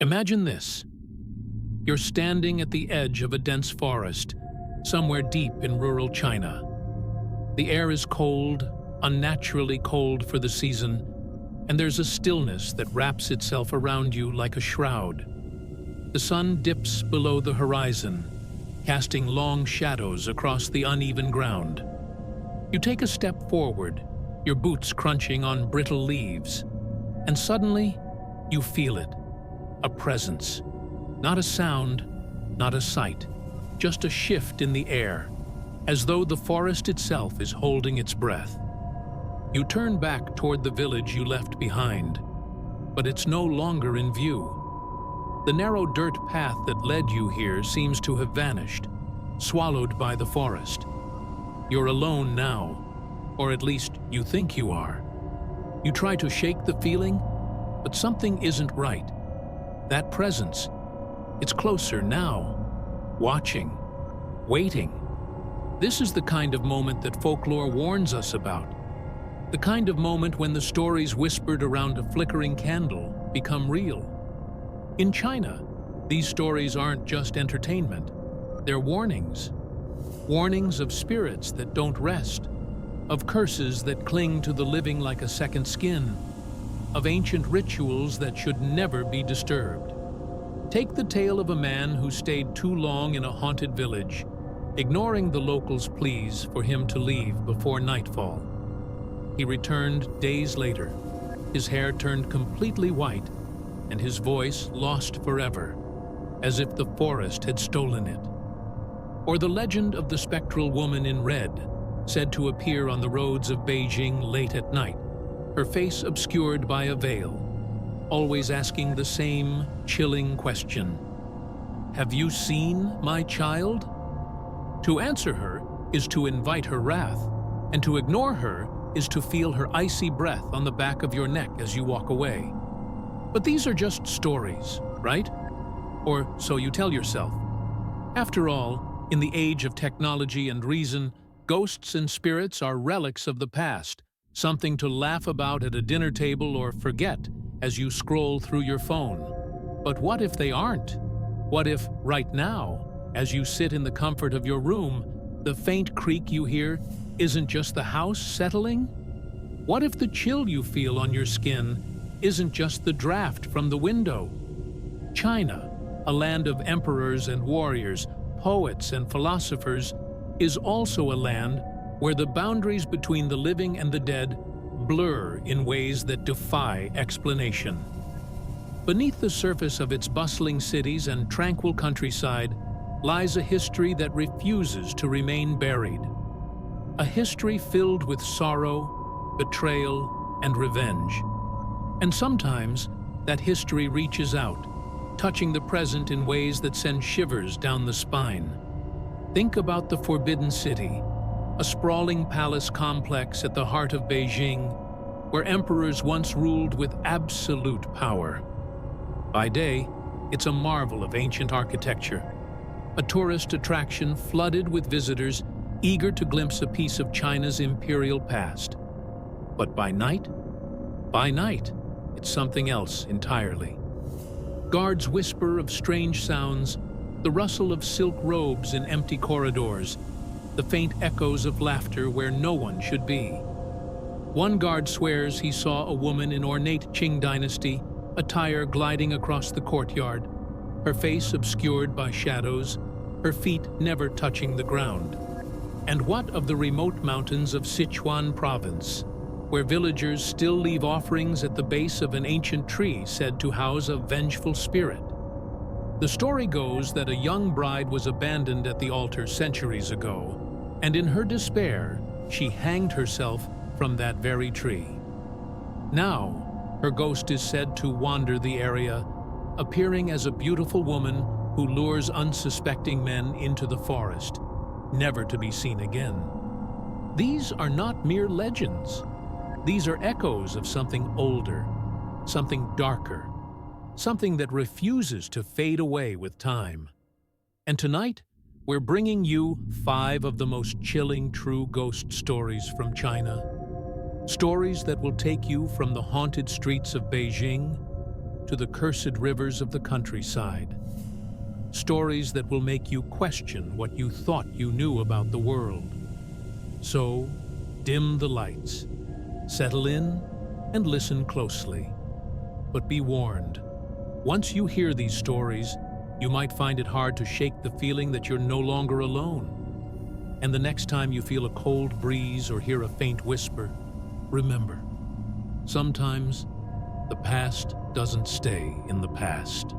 Imagine this. You're standing at the edge of a dense forest, somewhere deep in rural China. The air is cold, unnaturally cold for the season, and there's a stillness that wraps itself around you like a shroud. The sun dips below the horizon, casting long shadows across the uneven ground. You take a step forward, your boots crunching on brittle leaves, and suddenly you feel it. A presence. Not a sound, not a sight, just a shift in the air, as though the forest itself is holding its breath. You turn back toward the village you left behind, but it's no longer in view. The narrow dirt path that led you here seems to have vanished, swallowed by the forest. You're alone now, or at least you think you are. You try to shake the feeling, but something isn't right. That presence, it's closer now, watching, waiting. This is the kind of moment that folklore warns us about. The kind of moment when the stories whispered around a flickering candle become real. In China, these stories aren't just entertainment. They're warnings. Warnings of spirits that don't rest, of curses that cling to the living like a second skin, of ancient rituals that should never be disturbed. Take the tale of a man who stayed too long in a haunted village, ignoring the locals' pleas for him to leave before nightfall. He returned days later, his hair turned completely white, and his voice lost forever, as if the forest had stolen it. Or the legend of the spectral woman in red, said to appear on the roads of Beijing late at night, her face obscured by a veil, always asking the same chilling question: "Have you seen my child?" To answer her is to invite her wrath, and to ignore her is to feel her icy breath on the back of your neck as you walk away. But these are just stories, right? Or so you tell yourself. After all, in the age of technology and reason, ghosts and spirits are relics of the past, something to laugh about at a dinner table or forget as you scroll through your phone. But what if they aren't? What if, right now, as you sit in the comfort of your room, the faint creak you hear isn't just the house settling? What if the chill you feel on your skin isn't just the draft from the window? China, a land of emperors and warriors, poets and philosophers, is also a land where the boundaries between the living and the dead blur in ways that defy explanation. Beneath the surface of its bustling cities and tranquil countryside lies a history that refuses to remain buried. A history filled with sorrow, betrayal, and revenge. And sometimes that history reaches out, touching the present in ways that send shivers down the spine. Think about the Forbidden City, a sprawling palace complex at the heart of Beijing, where emperors once ruled with absolute power. By day, it's a marvel of ancient architecture, a tourist attraction flooded with visitors eager to glimpse a piece of China's imperial past. But by night, it's something else entirely. Guards whisper of strange sounds, the rustle of silk robes in empty corridors, the faint echoes of laughter where no one should be. One guard swears he saw a woman in ornate Qing dynasty attire gliding across the courtyard, her face obscured by shadows, her feet never touching the ground. And what of the remote mountains of Sichuan province, where villagers still leave offerings at the base of an ancient tree said to house a vengeful spirit? The story goes that a young bride was abandoned at the altar centuries ago, and in her despair, she hanged herself from that very tree. Now, her ghost is said to wander the area, appearing as a beautiful woman who lures unsuspecting men into the forest, never to be seen again. These are not mere legends. These are echoes of something older, something darker, something that refuses to fade away with time. And tonight, we're bringing you 5 of the most chilling true ghost stories from China. Stories that will take you from the haunted streets of Beijing to the cursed rivers of the countryside. Stories that will make you question what you thought you knew about the world. So, dim the lights, settle in, and listen closely. But be warned, once you hear these stories, you might find it hard to shake the feeling that you're no longer alone. And the next time you feel a cold breeze or hear a faint whisper, remember, sometimes the past doesn't stay in the past.